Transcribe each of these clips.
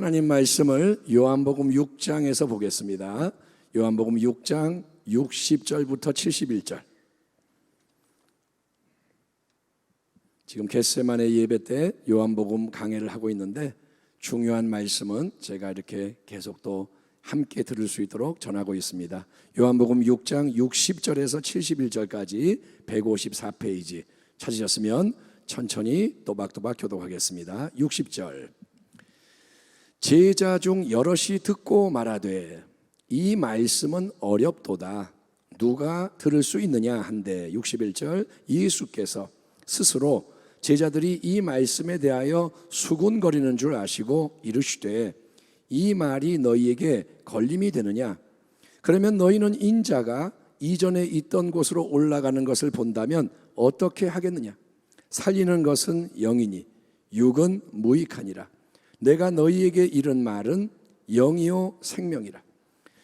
하나님 말씀을 요한복음 6장에서 보겠습니다. 요한복음 6장 60절부터 71절. 지금 겟세마네 예배 때 요한복음 강해를 하고 있는데 중요한 말씀은 제가 이렇게 계속 또 함께 들을 수 있도록 전하고 있습니다. 요한복음 6장 60절에서 71절까지 154페이지 찾으셨으면 천천히 또박또박 교독하겠습니다. 60절. 제자 중 여럿이 듣고 말하되 이 말씀은 어렵도다 누가 들을 수 있느냐 한데 61절. 예수께서 스스로 제자들이 이 말씀에 대하여 수군거리는 줄 아시고 이르시되 이 말이 너희에게 걸림이 되느냐? 그러면 너희는 인자가 이전에 있던 곳으로 올라가는 것을 본다면 어떻게 하겠느냐? 살리는 것은 영이니 육은 무익하니라. 내가 너희에게 이른 말은 영이요 생명이라.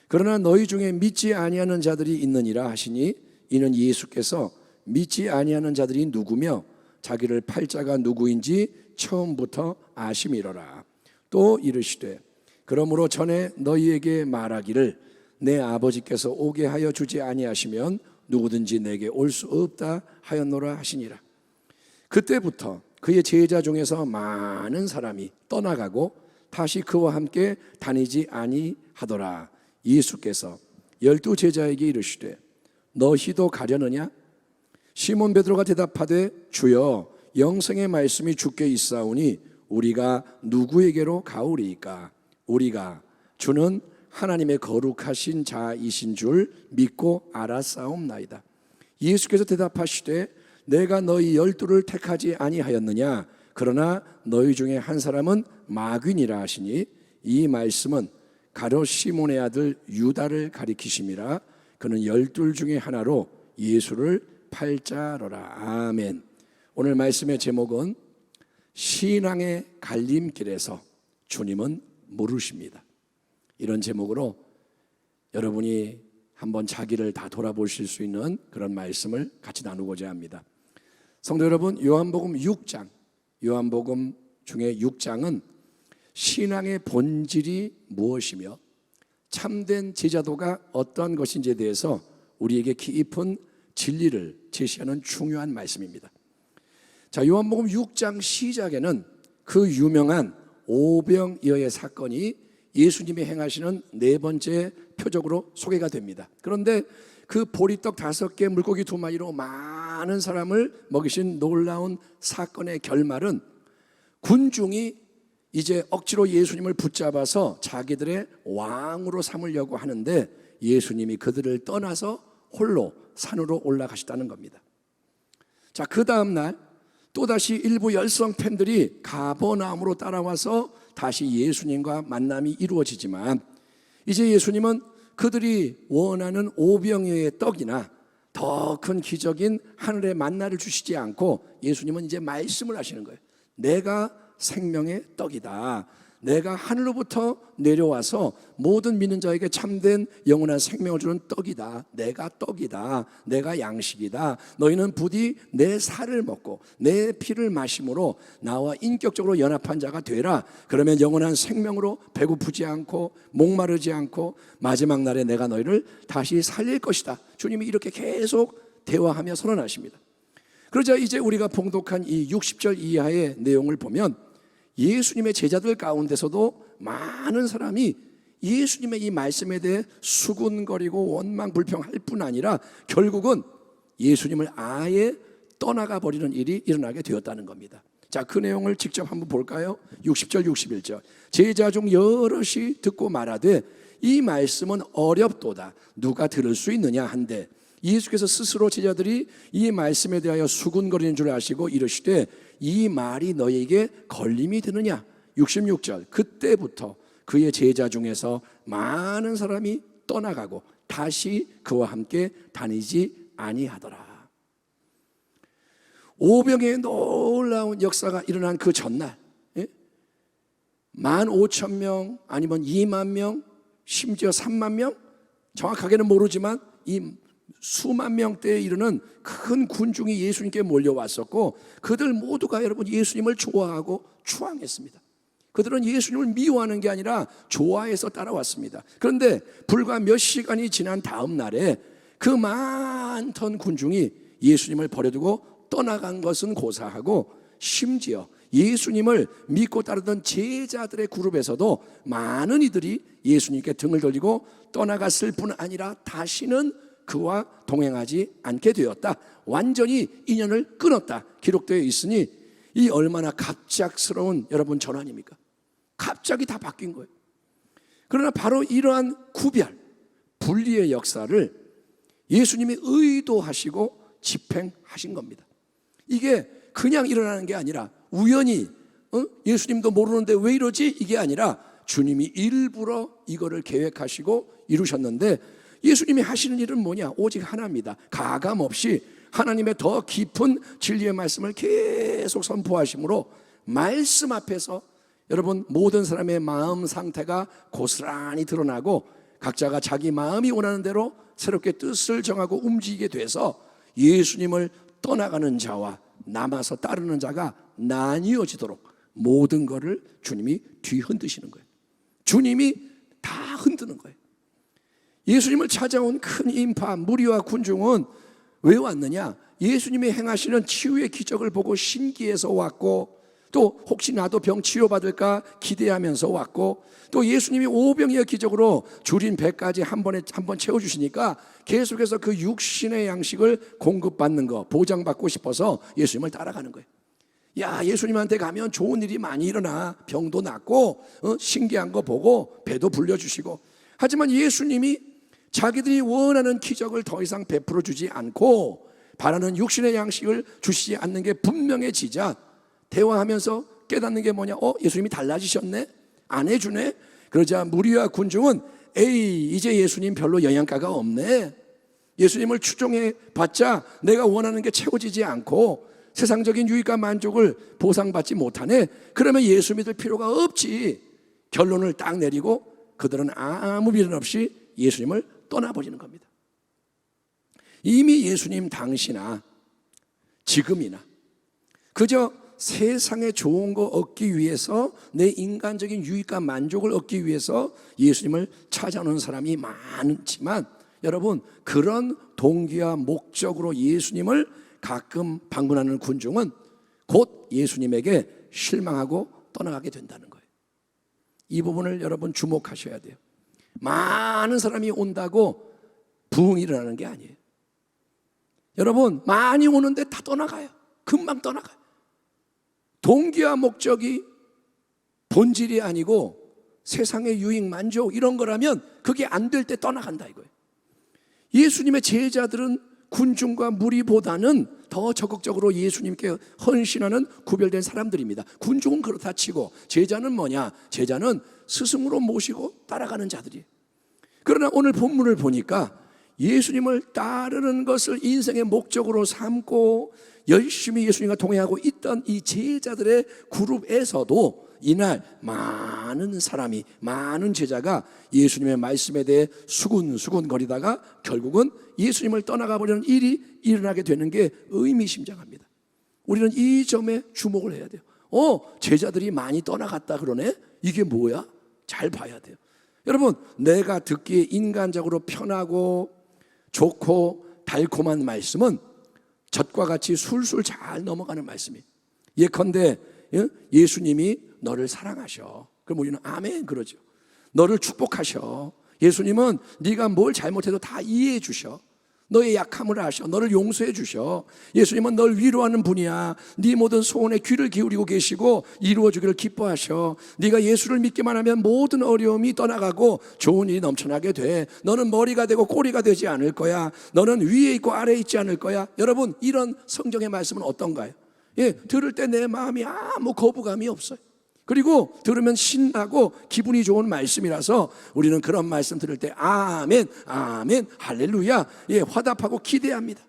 그러나 너희 중에 믿지 아니하는 자들이 있느니라 하시니 이는 예수께서 믿지 아니하는 자들이 누구며 자기를 팔 자가 누구인지 처음부터 아심이로라. 또 이르시되 그러므로 전에 너희에게 말하기를 내 아버지께서 오게 하여 주지 아니하시면 누구든지 내게 올 수 없다 하였노라 하시니라. 그때부터 그의 제자 중에서 많은 사람이 떠나가고 다시 그와 함께 다니지 아니하더라. 예수께서 12 제자에게 이르시되 너희도 가려느냐? 시몬 베드로가 대답하되 주여 영생의 말씀이 주께 있사오니 우리가 누구에게로 가오리이까? 우리가 주는 하나님의 거룩하신 자이신 줄 믿고 알았사옵나이다. 예수께서 대답하시되 내가 너희 12를 택하지 아니하였느냐? 그러나 너희 중에 한 사람은 마귀니라 하시니 이 말씀은 가룟 시몬의 아들 유다를 가리키심이라. 그는 12 중에 하나로 예수를 팔자로라. 아멘. 오늘 말씀의 제목은 신앙의 갈림길에서 주님은 모르십니다. 이런 제목으로 여러분이 한번 자기를 다 돌아보실 수 있는 그런 말씀을 같이 나누고자 합니다. 성도 여러분, 요한복음 6장, 요한복음 중에 6장은 신앙의 본질이 무엇이며 참된 제자도가 어떠한 것인지에 대해서 우리에게 깊은 진리를 제시하는 중요한 말씀입니다. 자, 요한복음 6장 시작에는 그 유명한 오병이어의 사건이 예수님이 행하시는 네 번째 표적으로 소개가 됩니다. 그런데 그 보리떡 5개 물고기 2마리로 많은 사람을 먹이신 놀라운 사건의 결말은 군중이 이제 억지로 예수님을 붙잡아서 자기들의 왕으로 삼으려고 하는데 예수님이 그들을 떠나서 홀로 산으로 올라가셨다는 겁니다. 자, 그 다음 날 또다시 일부 열성 팬들이 가버나움으로 따라와서 다시 예수님과 만남이 이루어지지만 이제 예수님은 그들이 원하는 오병이어의 떡이나 더 큰 기적인 하늘의 만나를 주시지 않고 예수님은 이제 말씀을 하시는 거예요. 내가 생명의 떡이다. 내가 하늘로부터 내려와서 모든 믿는 자에게 참된 영원한 생명을 주는 떡이다. 내가 떡이다. 내가 양식이다. 너희는 부디 내 살을 먹고 내 피를 마심으로 나와 인격적으로 연합한 자가 되라. 그러면 영원한 생명으로 배고프지 않고 목마르지 않고 마지막 날에 내가 너희를 다시 살릴 것이다. 주님이 이렇게 계속 대화하며 선언하십니다. 그러자 이제 우리가 봉독한 이 60절 이하의 내용을 보면 예수님의 제자들 가운데서도 많은 사람이 예수님의 이 말씀에 대해 수군거리고 원망불평할 뿐 아니라 결국은 예수님을 아예 떠나가 버리는 일이 일어나게 되었다는 겁니다. 자, 그 내용을 직접 한번 볼까요? 60절 61절. 제자 중 여럿이 듣고 말하되 이 말씀은 어렵도다 누가 들을 수 있느냐 한데 예수께서 스스로 제자들이 이 말씀에 대하여 수군거리는 줄 아시고 이르시되 이 말이 너희에게 걸림이 되느냐? 66절. 그때부터 그의 제자 중에서 많은 사람이 떠나가고 다시 그와 함께 다니지 아니하더라. 오병의 놀라운 역사가 일어난 그 전날 15,000명 아니면 2만 명 심지어 3만 명 정확하게는 모르지만 이 수만 명대에 이르는 큰 군중이 예수님께 몰려왔었고 그들 모두가 여러분 예수님을 좋아하고 추앙했습니다. 그들은 예수님을 미워하는 게 아니라 좋아해서 따라왔습니다. 그런데 불과 몇 시간이 지난 다음 날에 그 많던 군중이 예수님을 버려두고 떠나간 것은 고사하고, 심지어 예수님을 믿고 따르던 제자들의 그룹에서도 많은 이들이 예수님께 등을 돌리고 떠나갔을 뿐 아니라 다시는 그와 동행하지 않게 되었다. 완전히 인연을 끊었다 기록되어 있으니, 이 얼마나 갑작스러운 여러분 전환입니까? 갑자기 다 바뀐 거예요. 그러나 바로 이러한 구별, 분리의 역사를 예수님이 의도하시고 집행하신 겁니다. 이게 그냥 일어나는 게 아니라 우연히 예수님도 모르는데 왜 이러지? 이게 아니라 주님이 일부러 이거를 계획하시고 이루셨는데, 예수님이 하시는 일은 뭐냐? 오직 하나입니다. 가감 없이 하나님의 더 깊은 진리의 말씀을 계속 선포하심으로 말씀 앞에서 여러분 모든 사람의 마음 상태가 고스란히 드러나고, 각자가 자기 마음이 원하는 대로 새롭게 뜻을 정하고 움직이게 돼서 예수님을 떠나가는 자와 남아서 따르는 자가 나뉘어지도록 모든 것을 주님이 뒤흔드시는 거예요. 주님이 다 흔드는 거예요. 예수님을 찾아온 큰 인파, 무리와 군중은 왜 왔느냐? 예수님이 행하시는 치유의 기적을 보고 신기해서 왔고, 또 혹시 나도 병 치료받을까 기대하면서 왔고, 또 예수님이 오병이어 기적으로 줄인 배까지 한 번 채워주시니까 계속해서 그 육신의 양식을 공급받는 거, 보장받고 싶어서 예수님을 따라가는 거예요. 야, 예수님한테 가면 좋은 일이 많이 일어나. 병도 낫고 신기한 거 보고 배도 불려주시고. 하지만 예수님이 자기들이 원하는 기적을 더 이상 베풀어 주지 않고 바라는 육신의 양식을 주시지 않는 게 분명해지자 대화하면서 깨닫는 게 뭐냐? 예수님이 달라지셨네? 안 해주네? 그러자 무리와 군중은 에이, 이제 예수님 별로 영양가가 없네. 예수님을 추종해 봤자 내가 원하는 게 채워지지 않고 세상적인 유익과 만족을 보상받지 못하네. 그러면 예수 믿을 필요가 없지. 결론을 딱 내리고 그들은 아무 미련 없이 예수님을 떠나버리는 겁니다. 이미 예수님 당시나 지금이나 그저 세상에 좋은 거 얻기 위해서, 내 인간적인 유익과 만족을 얻기 위해서 예수님을 찾아오는 사람이 많지만, 여러분 그런 동기와 목적으로 예수님을 가끔 방문하는 군중은 곧 예수님에게 실망하고 떠나가게 된다는 거예요. 이 부분을 여러분 주목하셔야 돼요. 많은 사람이 온다고 부흥이 일어나는 게 아니에요. 여러분 많이 오는데 다 떠나가요. 금방 떠나가요. 동기와 목적이 본질이 아니고 세상의 유익, 만족 이런 거라면 그게 안 될 때 떠나간다 이거예요. 예수님의 제자들은 군중과 무리보다는 더 적극적으로 예수님께 헌신하는 구별된 사람들입니다. 군중은 그렇다 치고 제자는 뭐냐? 제자는 스승으로 모시고 따라가는 자들이에요. 그러나 오늘 본문을 보니까 예수님을 따르는 것을 인생의 목적으로 삼고 열심히 예수님과 동행하고 있던 이 제자들의 그룹에서도 이날 많은 사람이, 많은 제자가 예수님의 말씀에 대해 수군수군 거리다가 결국은 예수님을 떠나가 버리는 일이 일어나게 되는 게 의미심장합니다. 우리는 이 점에 주목을 해야 돼요. 제자들이 많이 떠나갔다 그러네? 이게 뭐야? 잘 봐야 돼요. 여러분, 내가 듣기에 인간적으로 편하고 좋고 달콤한 말씀은 젖과 같이 술술 잘 넘어가는 말씀이에요. 예컨대 예수님이 너를 사랑하셔. 그럼 우리는 아멘 그러죠. 너를 축복하셔. 예수님은 네가 뭘 잘못해도 다 이해해 주셔. 너의 약함을 아셔. 너를 용서해 주셔. 예수님은 널 위로하는 분이야. 네 모든 소원에 귀를 기울이고 계시고 이루어주기를 기뻐하셔. 네가 예수를 믿기만 하면 모든 어려움이 떠나가고 좋은 일이 넘쳐나게 돼. 너는 머리가 되고 꼬리가 되지 않을 거야. 너는 위에 있고 아래에 있지 않을 거야. 여러분, 이런 성경의 말씀은 어떤가요? 들을 때 내 마음이 아무 거부감이 없어요. 그리고 들으면 신나고 기분이 좋은 말씀이라서 우리는 그런 말씀 들을 때 아멘, 아멘, 할렐루야 화답하고 기대합니다.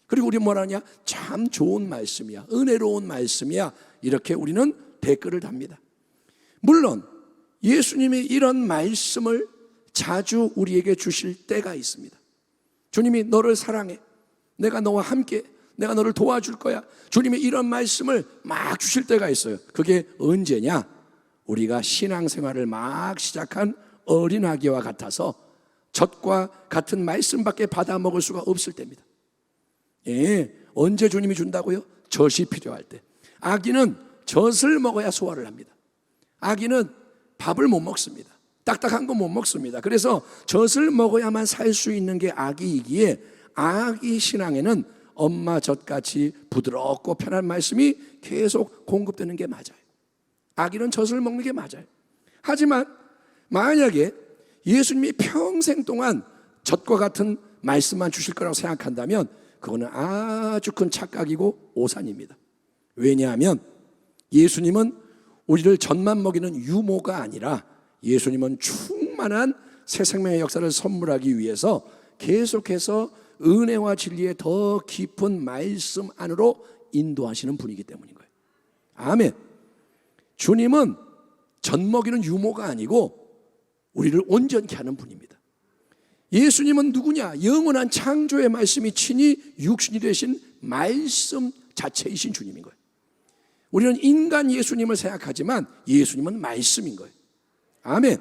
그리고 우리 뭐라냐? 참 좋은 말씀이야, 은혜로운 말씀이야, 이렇게 우리는 댓글을 답니다. 물론 예수님이 이런 말씀을 자주 우리에게 주실 때가 있습니다. 주님이 너를 사랑해, 내가 너와 함께, 내가 너를 도와줄 거야. 주님이 이런 말씀을 막 주실 때가 있어요. 그게 언제냐? 우리가 신앙생활을 막 시작한 어린아기와 같아서 젖과 같은 말씀밖에 받아 먹을 수가 없을 때입니다. 예, 언제 주님이 준다고요? 젖이 필요할 때. 아기는 젖을 먹어야 소화를 합니다. 아기는 밥을 못 먹습니다. 딱딱한 거 못 먹습니다. 그래서 젖을 먹어야만 살 수 있는 게 아기이기에 아기 신앙에는 엄마 젖같이 부드럽고 편한 말씀이 계속 공급되는 게 맞아요. 아기는 젖을 먹는 게 맞아요. 하지만 만약에 예수님이 평생 동안 젖과 같은 말씀만 주실 거라고 생각한다면 그거는 아주 큰 착각이고 오산입니다. 왜냐하면 예수님은 우리를 젖만 먹이는 유모가 아니라 예수님은 충만한 새 생명의 역사를 선물하기 위해서 계속해서 은혜와 진리의 더 깊은 말씀 안으로 인도하시는 분이기 때문인 거예요. 아멘. 주님은 젖 먹이는 유모가 아니고 우리를 온전케 하는 분입니다. 예수님은 누구냐? 영원한 창조의 말씀이 친히 육신이 되신 말씀 자체이신 주님인 거예요. 우리는 인간 예수님을 생각하지만 예수님은 말씀인 거예요. 아멘.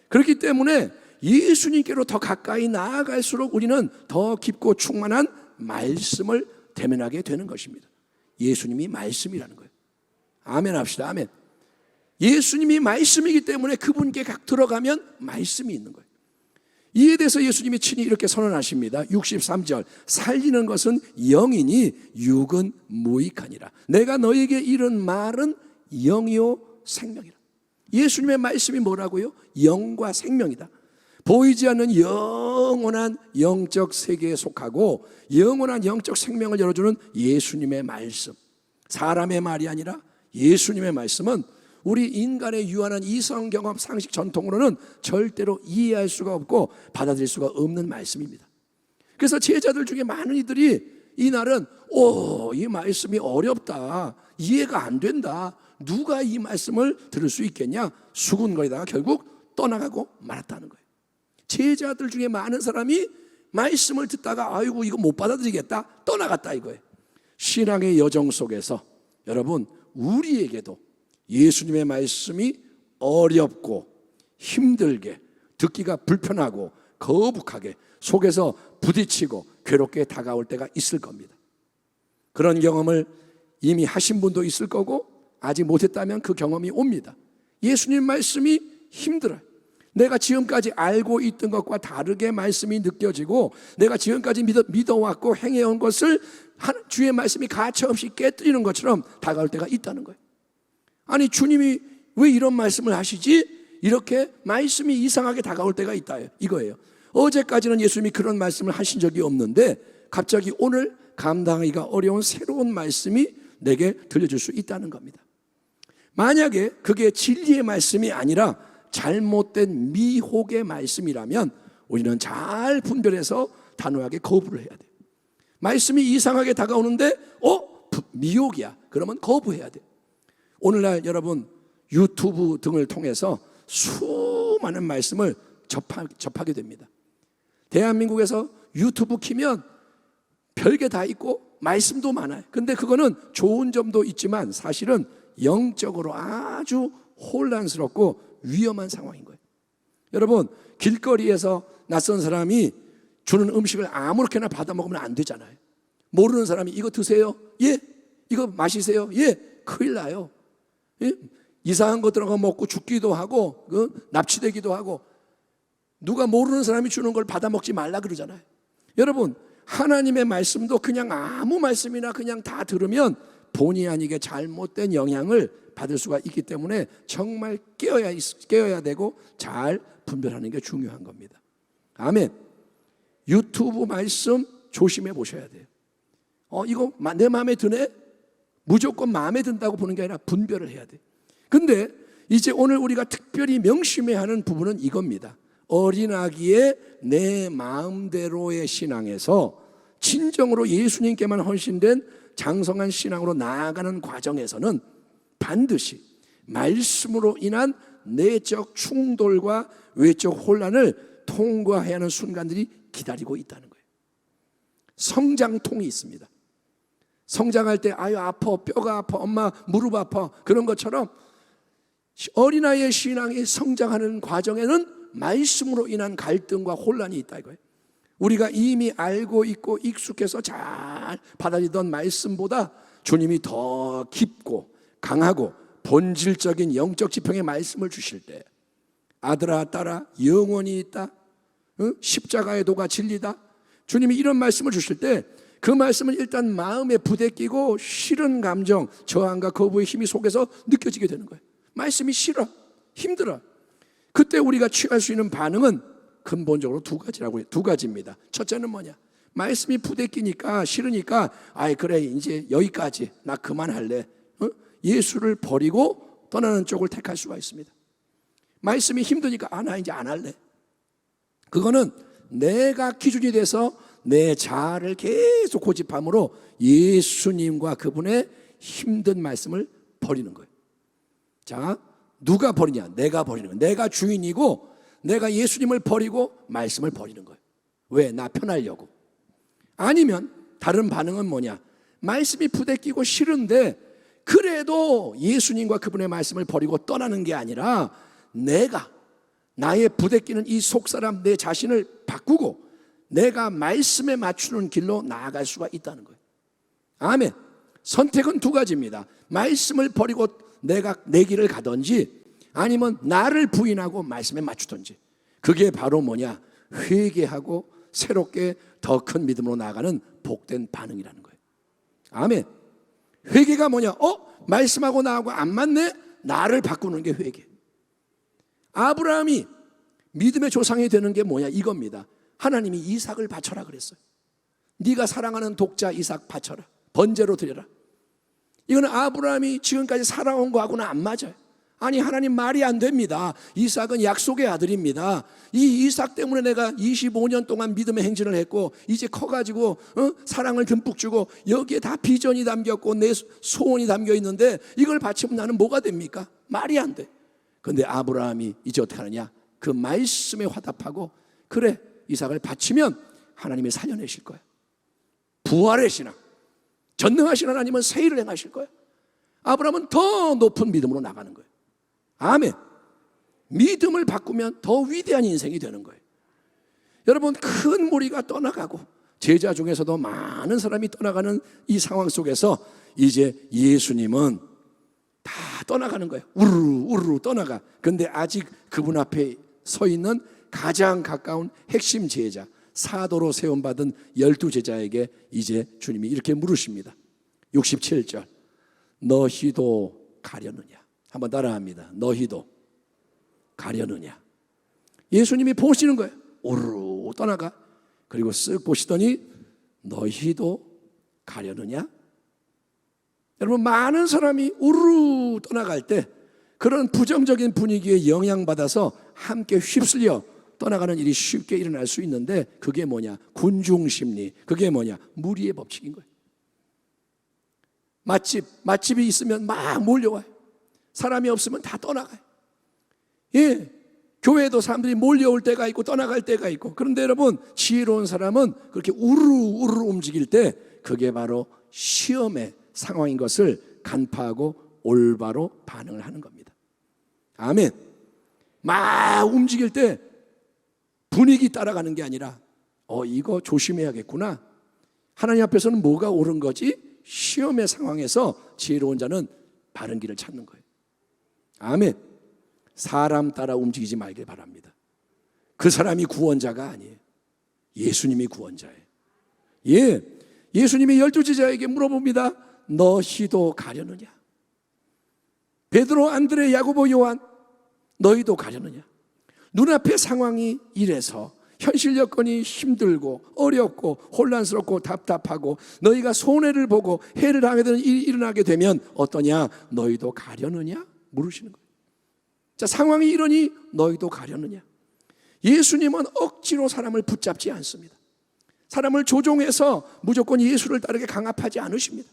그렇기 때문에 예수님께로 더 가까이 나아갈수록 우리는 더 깊고 충만한 말씀을 대면하게 되는 것입니다. 예수님이 말씀이라는 거예요. 아멘 합시다. 아멘. 예수님이 말씀이기 때문에 그분께 들어가면 말씀이 있는 거예요. 이에 대해서 예수님이 친히 이렇게 선언하십니다. 63절 살리는 것은 영이니 육은 무익하니라. 내가 너에게 이른 말은 영이요 생명이라. 예수님의 말씀이 뭐라고요? 영과 생명이다. 보이지 않는 영원한 영적 세계에 속하고 영원한 영적 생명을 열어주는 예수님의 말씀, 사람의 말이 아니라 예수님의 말씀은 우리 인간의 유한한 이성 경험 상식 전통으로는 절대로 이해할 수가 없고 받아들일 수가 없는 말씀입니다. 그래서 제자들 중에 많은 이들이 이날은 이 말씀이 어렵다, 이해가 안 된다, 누가 이 말씀을 들을 수 있겠냐 수군거리다가 결국 떠나가고 말았다는 거예요. 제자들 중에 많은 사람이 말씀을 듣다가 아이고 이거 못 받아들이겠다 떠나갔다 이거예요. 신앙의 여정 속에서 여러분 우리에게도 예수님의 말씀이 어렵고 힘들게 듣기가 불편하고 거북하게 속에서 부딪히고 괴롭게 다가올 때가 있을 겁니다. 그런 경험을 이미 하신 분도 있을 거고 아직 못했다면 그 경험이 옵니다. 예수님 말씀이 힘들어요. 내가 지금까지 알고 있던 것과 다르게 말씀이 느껴지고 내가 지금까지 믿어왔고 행해온 것을 주의 말씀이 가차없이 깨뜨리는 것처럼 다가올 때가 있다는 거예요. 아니 주님이 왜 이런 말씀을 하시지? 이렇게 말씀이 이상하게 다가올 때가 있다 이거예요. 어제까지는 예수님이 그런 말씀을 하신 적이 없는데 갑자기 오늘 감당하기가 어려운 새로운 말씀이 내게 들려줄 수 있다는 겁니다. 만약에 그게 진리의 말씀이 아니라 잘못된 미혹의 말씀이라면 우리는 잘 분별해서 단호하게 거부를 해야 돼요. 말씀이 이상하게 다가오는데 미혹이야. 그러면 거부해야 돼요. 오늘날 여러분 유튜브 등을 통해서 수많은 말씀을 접하게 됩니다. 대한민국에서 유튜브 키면 별게 다 있고 말씀도 많아요. 근데 그거는 좋은 점도 있지만 사실은 영적으로 아주 혼란스럽고 위험한 상황인 거예요. 여러분 길거리에서 낯선 사람이 주는 음식을 아무렇게나 받아 먹으면 안 되잖아요. 모르는 사람이 이거 드세요? 예. 이거 마시세요? 예. 큰일 나요. 예? 이상한 거 들어가 먹고 죽기도 하고 납치되기도 하고 누가 모르는 사람이 주는 걸 받아 먹지 말라 그러잖아요. 여러분 하나님의 말씀도 그냥 아무 말씀이나 그냥 다 들으면 본의 아니게 잘못된 영향을 받을 수가 있기 때문에 정말 깨어야 되고 잘 분별하는 게 중요한 겁니다. 아멘. 유튜브 말씀 조심해 보셔야 돼요. 이거 내 마음에 드네? 무조건 마음에 든다고 보는 게 아니라 분별을 해야 돼요. 근데 이제 오늘 우리가 특별히 명심해야 하는 부분은 이겁니다. 어린아기의 내 마음대로의 신앙에서 진정으로 예수님께만 헌신된 장성한 신앙으로 나아가는 과정에서는 반드시 말씀으로 인한 내적 충돌과 외적 혼란을 통과해야 하는 순간들이 기다리고 있다는 거예요. 성장통이 있습니다. 성장할 때 아유 아파, 뼈가 아파, 엄마 무릎 아파 그런 것처럼 어린아이의 신앙이 성장하는 과정에는 말씀으로 인한 갈등과 혼란이 있다 이거예요. 우리가 이미 알고 있고 익숙해서 잘 받아들이던 말씀보다 주님이 더 깊고 강하고 본질적인 영적 지평의 말씀을 주실 때, 아들아 딸아 영원히 있다, 십자가의 도가 진리다, 주님이 이런 말씀을 주실 때 그 말씀은 일단 마음에 부대끼고 싫은 감정, 저항과 거부의 힘이 속에서 느껴지게 되는 거예요. 말씀이 싫어, 힘들어. 그때 우리가 취할 수 있는 반응은 근본적으로 두 가지입니다. 첫째는 뭐냐? 말씀이 부대끼니까 싫으니까 아이 그래 이제 여기까지 나 그만할래, 예수를 버리고 떠나는 쪽을 택할 수가 있습니다. 말씀이 힘드니까 나 이제 안 할래. 그거는 내가 기준이 돼서 내 자아를 계속 고집함으로 예수님과 그분의 힘든 말씀을 버리는 거예요. 자, 누가 버리냐? 내가 버리는 거예요. 내가 주인이고 내가 예수님을 버리고 말씀을 버리는 거예요. 왜? 나 편하려고. 아니면 다른 반응은 뭐냐? 말씀이 부대끼고 싫은데 그래도 예수님과 그분의 말씀을 버리고 떠나는 게 아니라 내가 나의 부대끼는 이 속사람 내 자신을 바꾸고 내가 말씀에 맞추는 길로 나아갈 수가 있다는 거예요. 아멘. 선택은 두 가지입니다. 말씀을 버리고 내가 내 길을 가든지 아니면 나를 부인하고 말씀에 맞추든지. 그게 바로 뭐냐? 회개하고 새롭게 더 큰 믿음으로 나아가는 복된 반응이라는 거예요. 아멘. 회개가 뭐냐? 말씀하고 나하고 안 맞네? 나를 바꾸는 게 회개. 아브라함이 믿음의 조상이 되는 게 뭐냐? 이겁니다. 하나님이 이삭을 바쳐라 그랬어요. 네가 사랑하는 독자 이삭 바쳐라, 번제로 드려라. 이거는 아브라함이 지금까지 살아온 거하고는 안 맞아요. 아니 하나님 말이 안 됩니다. 이삭은 약속의 아들입니다. 이 이삭 때문에 내가 25년 동안 믿음의 행진을 했고 이제 커가지고 사랑을 듬뿍 주고 여기에 다 비전이 담겼고 내 소원이 담겨 있는데 이걸 바치면 나는 뭐가 됩니까? 말이 안 돼. 그런데 아브라함이 이제 어떻게 하느냐? 그 말씀에 화답하고 그래 이삭을 바치면 하나님이 살려내실 거야. 부활의 신앙, 전능하신 하나님은 새 일을 행하실 거야. 아브라함은 더 높은 믿음으로 나가는 거예요. 아멘. 믿음을 바꾸면 더 위대한 인생이 되는 거예요. 여러분, 큰 무리가 떠나가고 제자 중에서도 많은 사람이 떠나가는 이 상황 속에서 이제 예수님은 다 떠나가는 거예요. 우르르 떠나가. 근데 아직 그분 앞에 서 있는 가장 가까운 핵심 제자, 사도로 세움받은 12제자에게 이제 주님이 이렇게 물으십니다. 67절, 너희도 가려느냐? 한번 따라합니다. 너희도 가려느냐? 예수님이 보시는 거예요. 오르르 떠나가. 그리고 쓱 보시더니 너희도 가려느냐? 여러분, 많은 사람이 우르르 떠나갈 때 그런 부정적인 분위기에 영향받아서 함께 휩쓸려 떠나가는 일이 쉽게 일어날 수 있는데 그게 뭐냐? 군중심리. 그게 뭐냐? 무리의 법칙인 거예요. 맛집이 있으면 막 몰려와요. 사람이 없으면 다 떠나가요. 예, 교회도 사람들이 몰려올 때가 있고 떠나갈 때가 있고. 그런데 여러분, 지혜로운 사람은 그렇게 우르르 움직일 때 그게 바로 시험의 상황인 것을 간파하고 올바로 반응을 하는 겁니다. 아멘. 막 움직일 때 분위기 따라가는 게 아니라 이거 조심해야겠구나. 하나님 앞에서는 뭐가 옳은 거지? 시험의 상황에서 지혜로운 자는 바른 길을 찾는 거예요. 아멘. 사람 따라 움직이지 말길 바랍니다. 그 사람이 구원자가 아니에요. 예수님이 구원자예요. 예, 예수님이 12제자에게 물어봅니다. 너희도 가려느냐? 베드로, 안드레, 야고보, 요한, 너희도 가려느냐? 눈앞의 상황이 이래서 현실 여건이 힘들고 어렵고 혼란스럽고 답답하고 너희가 손해를 보고 해를 당하게 되는 일이 일어나게 되면 어떠냐? 너희도 가려느냐? 물으시는 거예요. 자, 상황이 이러니 너희도 가려느냐? 예수님은 억지로 사람을 붙잡지 않습니다. 사람을 조종해서 무조건 예수를 따르게 강압하지 않으십니다.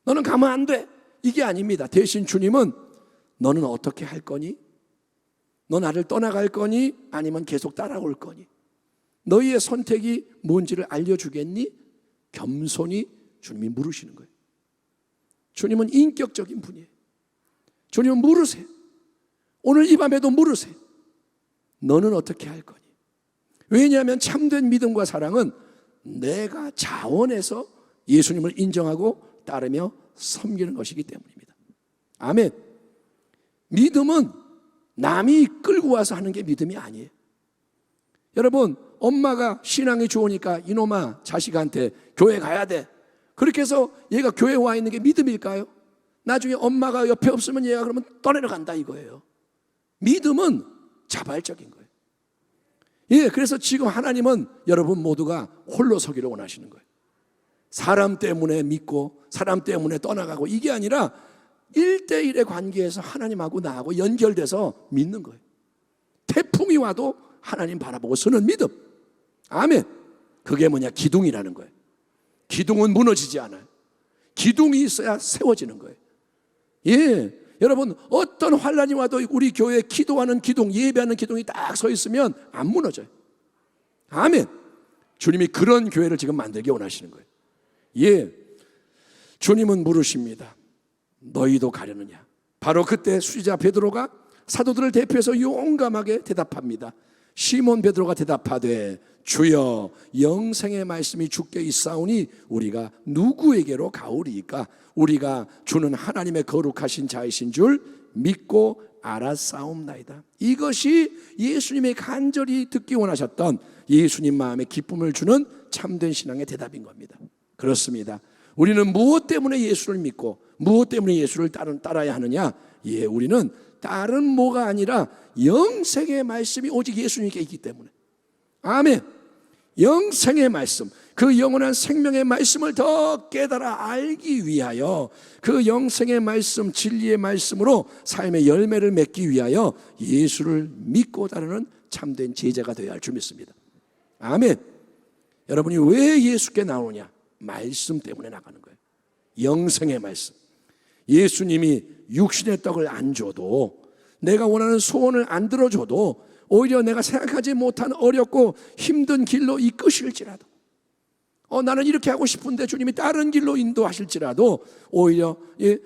너는 가면 안 돼, 이게 아닙니다. 대신 주님은 너는 어떻게 할 거니? 너 나를 떠나갈 거니? 아니면 계속 따라올 거니? 너희의 선택이 뭔지를 알려주겠니? 겸손히 주님이 물으시는 거예요. 주님은 인격적인 분이에요. 주님은 물으세요. 오늘 이 밤에도 물으세요. 너는 어떻게 할 거니? 왜냐하면 참된 믿음과 사랑은 내가 자원해서 예수님을 인정하고 따르며 섬기는 것이기 때문입니다. 아멘. 믿음은 남이 끌고 와서 하는 게 믿음이 아니에요. 여러분, 엄마가 신앙이 좋으니까 이놈아 자식한테 교회 가야 돼, 그렇게 해서 얘가 교회에 와 있는 게 믿음일까요? 나중에 엄마가 옆에 없으면 얘가 그러면 떠내려간다 이거예요. 믿음은 자발적인 거예요. 예, 그래서 지금 하나님은 여러분 모두가 홀로 서기를 원하시는 거예요. 사람 때문에 믿고 사람 때문에 떠나가고 이게 아니라 1대1의 관계에서 하나님하고 나하고 연결돼서 믿는 거예요. 태풍이 와도 하나님 바라보고 서는 믿음. 아멘. 그게 뭐냐? 기둥이라는 거예요. 기둥은 무너지지 않아요. 기둥이 있어야 세워지는 거예요. 예, 여러분 어떤 환란이 와도 우리 교회에 기도하는 기둥, 예배하는 기둥이 딱 서 있으면 안 무너져요. 아멘. 주님이 그런 교회를 지금 만들기 원하시는 거예요. 예, 주님은 물으십니다. 너희도 가려느냐? 바로 그때 수지자 베드로가 사도들을 대표해서 용감하게 대답합니다. 시몬 베드로가 대답하되 주여, 영생의 말씀이 주께 있사오니 우리가 누구에게로 가오리이까? 우리가 주는 하나님의 거룩하신 자이신 줄 믿고 알았사옵나이다. 이것이 예수님의 간절히 듣기 원하셨던 예수님 마음에 기쁨을 주는 참된 신앙의 대답인 겁니다. 그렇습니다. 우리는 무엇 때문에 예수를 믿고 무엇 때문에 예수를 따라야 하느냐? 예, 우리는 다른 뭐가 아니라 영생의 말씀이 오직 예수님께 있기 때문에. 아멘. 영생의 말씀, 그 영원한 생명의 말씀을 더 깨달아 알기 위하여, 그 영생의 말씀, 진리의 말씀으로 삶의 열매를 맺기 위하여 예수를 믿고 따르는 참된 제자가 되어야 할 줄 믿습니다. 아멘. 여러분이 왜 예수께 나오느냐? 말씀 때문에 나가는 거예요. 영생의 말씀. 예수님이 육신의 떡을 안 줘도, 내가 원하는 소원을 안 들어줘도, 오히려 내가 생각하지 못한 어렵고 힘든 길로 이끄실지라도, 나는 이렇게 하고 싶은데 주님이 다른 길로 인도하실지라도, 오히려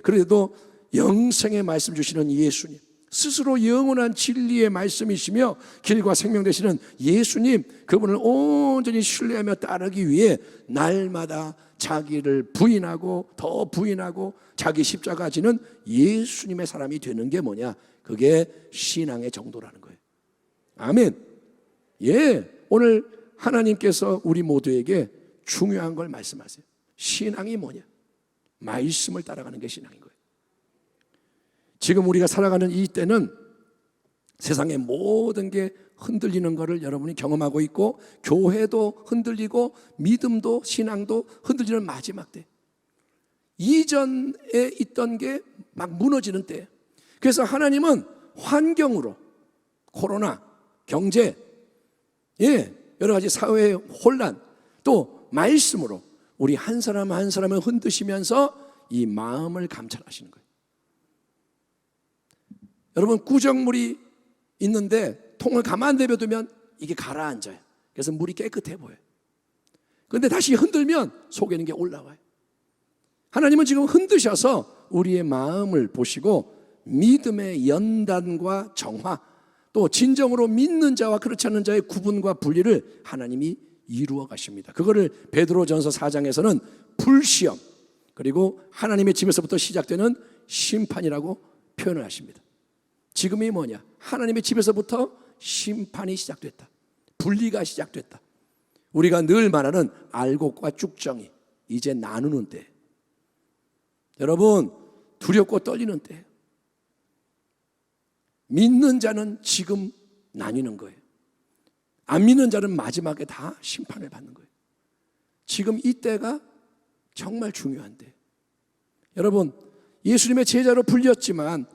그래도 영생의 말씀 주시는 예수님, 스스로 영원한 진리의 말씀이시며 길과 생명 되시는 예수님, 그분을 온전히 신뢰하며 따르기 위해 날마다 자기를 부인하고 더 부인하고 자기 십자가 지는 예수님의 사람이 되는 게 뭐냐? 그게 신앙의 정도라는 거예요. 아멘. 예, 오늘 하나님께서 우리 모두에게 중요한 걸 말씀하세요. 신앙이 뭐냐? 말씀을 따라가는 게 신앙인 거예요. 지금 우리가 살아가는 이 때는 세상의 모든 게 흔들리는 것을 여러분이 경험하고 있고, 교회도 흔들리고 믿음도 신앙도 흔들리는 마지막 때, 이전에 있던 게 막 무너지는 때. 그래서 하나님은 환경으로, 코로나, 경제, 여러 가지 사회의 혼란, 또 말씀으로 우리 한 사람 한 사람을 흔드시면서 이 마음을 감찰하시는 거예요. 여러분, 구정물이 있는데 통을 가만 내버려두면 이게 가라앉아요. 그래서 물이 깨끗해 보여요. 그런데 다시 흔들면 속에 있는 게 올라와요. 하나님은 지금 흔드셔서 우리의 마음을 보시고 믿음의 연단과 정화, 또 진정으로 믿는 자와 그렇지 않는 자의 구분과 분리를 하나님이 이루어 가십니다. 그거를 베드로전서 4장에서는 불시험, 그리고 하나님의 집에서부터 시작되는 심판이라고 표현을 하십니다. 지금이 뭐냐? 하나님의 집에서부터 심판이 시작됐다. 분리가 시작됐다. 우리가 늘 말하는 알곡과 쭉정이 이제 나누는 때, 여러분 두렵고 떨리는 때, 믿는 자는 지금 나뉘는 거예요. 안 믿는 자는 마지막에 다 심판을 받는 거예요. 지금 이때가 정말 중요한데, 여러분 예수님의 제자로 불렸지만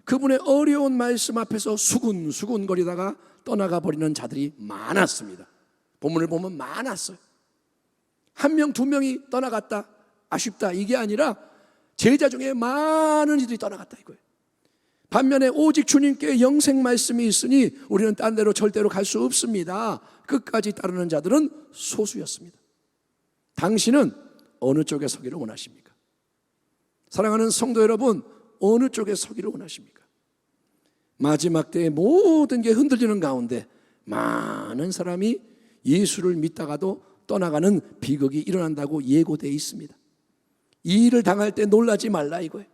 그분의 어려운 말씀 앞에서 수군수군 거리다가 떠나가 버리는 자들이 많았습니다. 본문을 보면 많았어요. 한 명, 두 명이 떠나갔다, 아쉽다, 이게 아니라 제자 중에 많은 이들이 떠나갔다 이거예요. 반면에 오직 주님께 영생 말씀이 있으니 우리는 딴 데로 절대로 갈 수 없습니다. 끝까지 따르는 자들은 소수였습니다. 당신은 어느 쪽에 서기를 원하십니까? 사랑하는 성도 여러분, 어느 쪽에 서기를 원하십니까? 마지막 때에 모든 게 흔들리는 가운데 많은 사람이 예수를 믿다가도 떠나가는 비극이 일어난다고 예고되어 있습니다. 이 일을 당할 때 놀라지 말라 이거예요.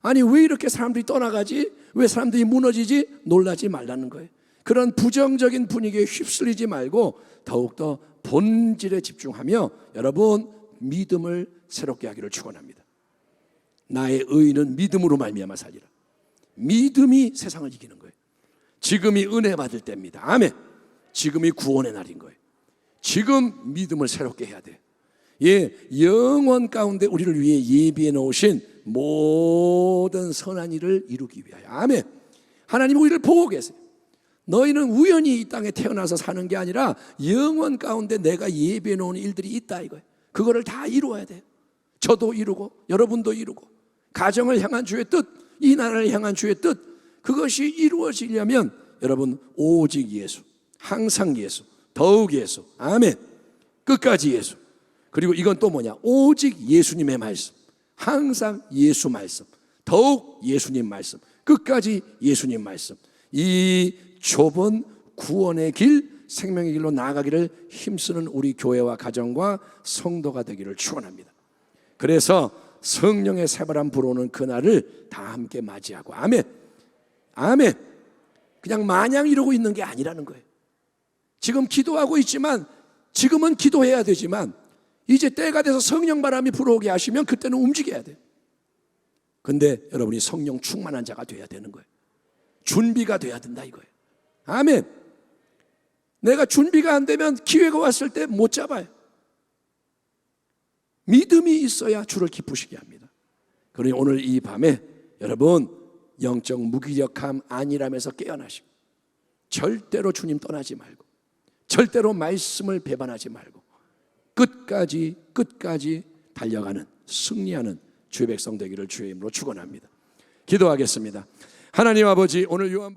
아니 왜 이렇게 사람들이 떠나가지? 왜 사람들이 무너지지? 놀라지 말라는 거예요. 그런 부정적인 분위기에 휩쓸리지 말고 더욱더 본질에 집중하며 여러분 믿음을 새롭게 하기를 축원합니다. 나의 의인은 믿음으로 말미암아 살리라. 믿음이 세상을 이기는 거예요. 지금이 은혜 받을 때입니다. 아멘. 지금이 구원의 날인 거예요. 지금 믿음을 새롭게 해야 돼요. 예, 영원 가운데 우리를 위해 예비해 놓으신 모든 선한 일을 이루기 위하여. 아멘. 하나님 우리를 보고 계세요. 너희는 우연히 이 땅에 태어나서 사는 게 아니라 영원 가운데 내가 예비해 놓은 일들이 있다 이거예요. 그거를 다 이루어야 돼요. 저도 이루고 여러분도 이루고 가정을 향한 주의 뜻, 이 나라를 향한 주의 뜻, 그것이 이루어지려면 여러분 오직 예수, 항상 예수, 더욱 예수. 아멘. 끝까지 예수. 그리고 이건 또 뭐냐? 오직 예수님의 말씀, 항상 예수 말씀, 더욱 예수님 말씀, 끝까지 예수님 말씀. 이 좁은 구원의 길, 생명의 길로 나아가기를 힘쓰는 우리 교회와 가정과 성도가 되기를 축원합니다. 그래서 성령의 새바람 불어오는 그날을 다 함께 맞이하고. 아멘. 아멘. 그냥 마냥 이러고 있는 게 아니라는 거예요. 지금 기도하고 있지만, 지금은 기도해야 되지만 이제 때가 돼서 성령 바람이 불어오게 하시면 그때는 움직여야 돼요. 근데 여러분이 성령 충만한 자가 돼야 되는 거예요. 준비가 돼야 된다 이거예요. 아멘. 내가 준비가 안 되면 기회가 왔을 때 못 잡아요. 믿음이 있어야 주를 기쁘시게 합니다. 그러니 오늘 이 밤에 여러분 영적 무기력함 안일함에서 깨어나시고 절대로 주님 떠나지 말고 절대로 말씀을 배반하지 말고 끝까지 달려가는 승리하는 주의 백성 되기를 주의 이름으로 축원합니다. 기도하겠습니다. 하나님 아버지, 오늘 요한복음